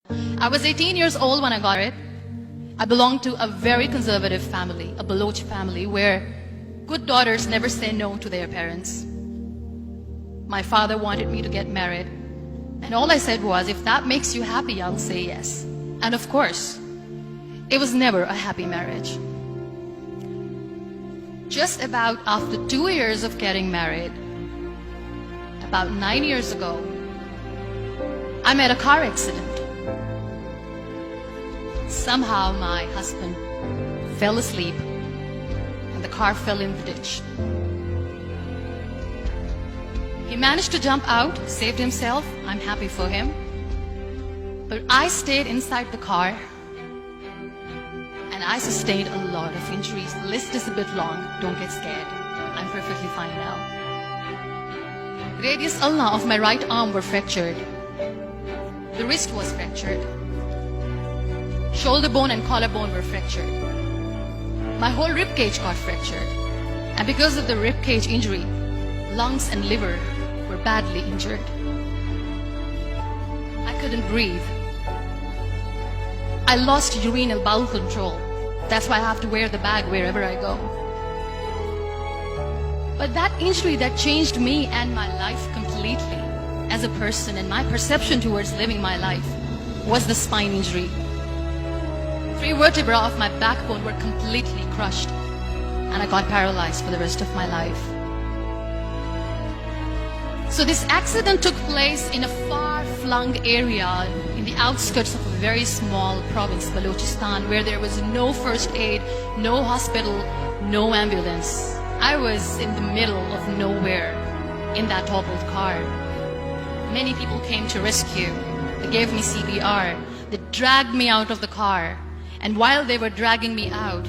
I was 18 years old when I got it. I belonged to a very conservative family, a Balochi family, where good daughters never say no to their parents. My father wanted me to get married, and all I said was, if that makes you happy, I'll say yes. And of course, it was never a happy marriage. Just about after 2 years of getting married, about 9 years ago, I met a car accident. Somehow my husband fell asleep and the car fell in the ditch. He managed to jump out, saved himself. I'm happy for him. But I stayed inside the car and I sustained a lot of injuries. The list is a bit long. Don't get scared. I'm perfectly fine now. Radius ulna of my right arm were fractured. The wrist was fractured. Shoulder bone and collarbone were fractured. My whole rib cage got fractured. And because of the rib cage injury, lungs and liver were badly injured. I couldn't breathe. I lost urinary bowel control. That's why I have to wear the bag wherever I go. But that injury that changed me and my life completely as a person and my perception towards living my life was the spine injury. 3 vertebrae of my backbone were completely crushed and I got paralyzed for the rest of my life. So this accident took place in a far-flung area in the outskirts of a very small province, Balochistan, where there was no first aid, no hospital, no ambulance. I was in the middle of nowhere in that toppled car. Many people came to rescue. They gave me CPR. They dragged me out of the car. And while they were dragging me out,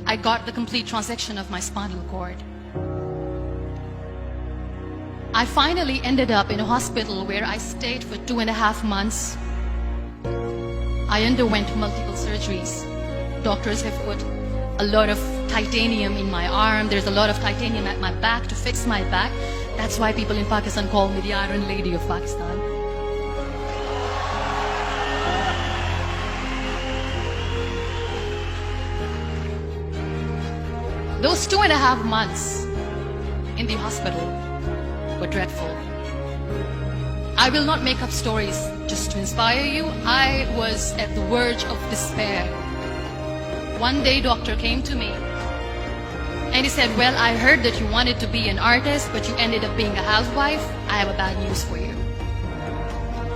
I got the complete transection of my spinal cord. I finally ended up in a hospital where I stayed for 2.5 months. I underwent multiple surgeries. Doctors have put a lot of titanium in my arm. There's a lot of titanium at my back to fix my back. That's why people in Pakistan call me the Iron Lady of Pakistan. Those 2.5 months in the hospital were dreadful. I will not make up stories just to inspire you. I was at the verge of despair. One day, doctor came to me and he said, well, I heard that you wanted to be an artist, but you ended up being a housewife. I have a bad news for you.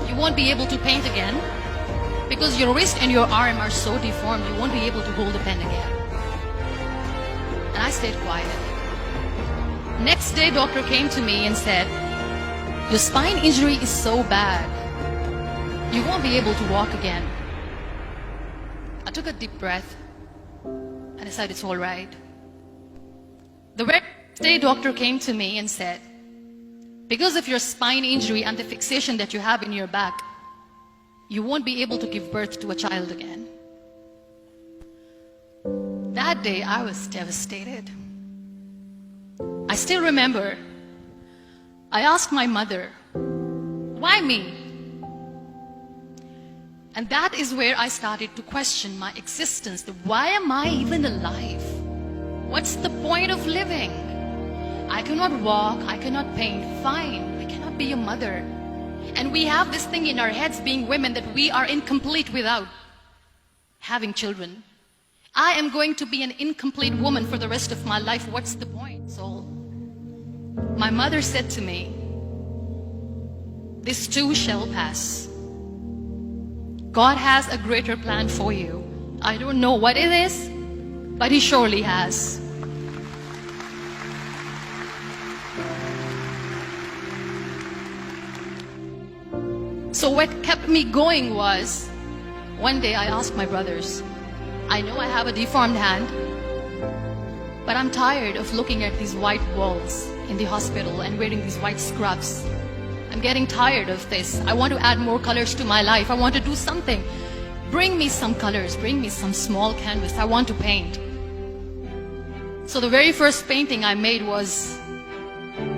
You won't be able to paint again because your wrist and your arm are so deformed, you won't be able to hold a pen again. And I stayed quiet. Next day, doctor came to me and said, your spine injury is so bad, you won't be able to walk again. I took a deep breath and I said, it's all right. The very next day, doctor came to me and said, because of your spine injury and the fixation that you have in your back, you won't be able to give birth to a child again. That day, I was devastated. I still remember, I asked my mother, why me? And that is where I started to question my existence. Why am I even alive? What's the point of living? I cannot walk, I cannot paint, fine, I cannot be a mother. And we have this thing in our heads, being women, that we are incomplete without having children. I am going to be an incomplete woman for the rest of my life. What's the point? So my mother said to me, this too shall pass. God has a greater plan for you. I don't know what it is, but He surely has. So what kept me going was, one day I asked my brothers, I know I have a deformed hand, but I'm tired of looking at these white walls in the hospital and wearing these white scrubs. I'm getting tired of this. I want to add more colors to my life. I want to do something. Bring me some colors, bring me some small canvas. I want to paint. So the very first painting I made was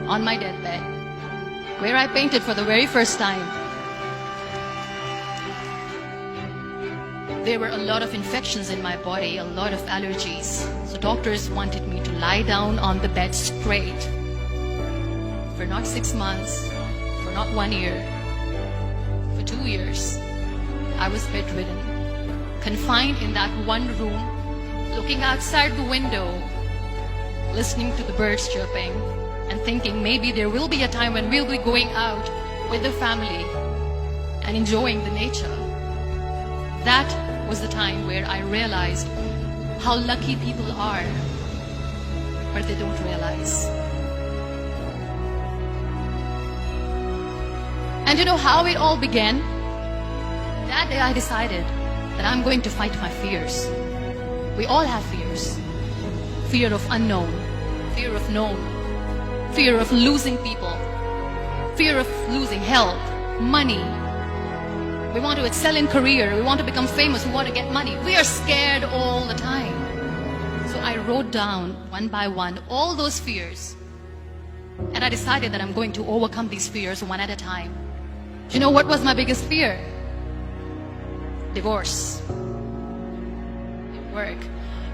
on my deathbed, where I painted for the very first time. There were a lot of infections in my body, a lot of allergies. So doctors wanted me to lie down on the bed straight for not 6 months, for not 1 year, for 2 years. I was bedridden, confined in that one room, looking outside the window, listening to the birds chirping, and thinking maybe there will be a time when we'll be going out with the family and enjoying the nature. That was the time where I realized how lucky people are, but they don't realize. And you know how it all began? That day I decided that I'm going to fight my fears. We all have fears. Fear of unknown, fear of known, fear of losing people, fear of losing health, money. We want to excel in career, we want to become famous, we want to get money. We are scared all the time. So I wrote down one by one all those fears. And I decided that I'm going to overcome these fears one at a time. Do you know what was my biggest fear? Divorce. At work.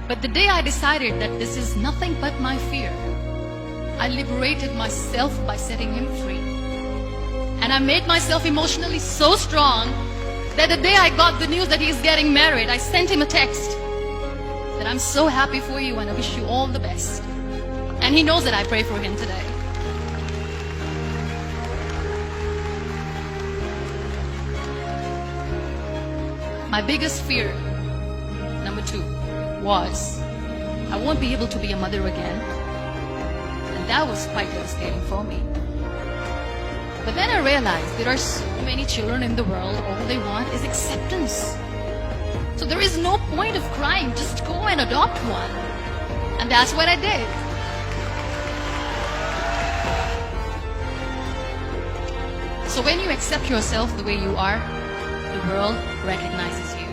But the day I decided that this is nothing but my fear, I liberated myself by setting him free. And I made myself emotionally so strong that the day I got the news that he's getting married, I sent him a text that I'm so happy for you and I wish you all the best. And he knows that I pray for him today. My biggest fear, number 2, was I won't be able to be a mother again. And that was quite devastating for me. But then I realized there are so many children in the world, all they want is acceptance. So there is no point of crying, just go and adopt one. And that's what I did. So when you accept yourself the way you are, the world recognizes you.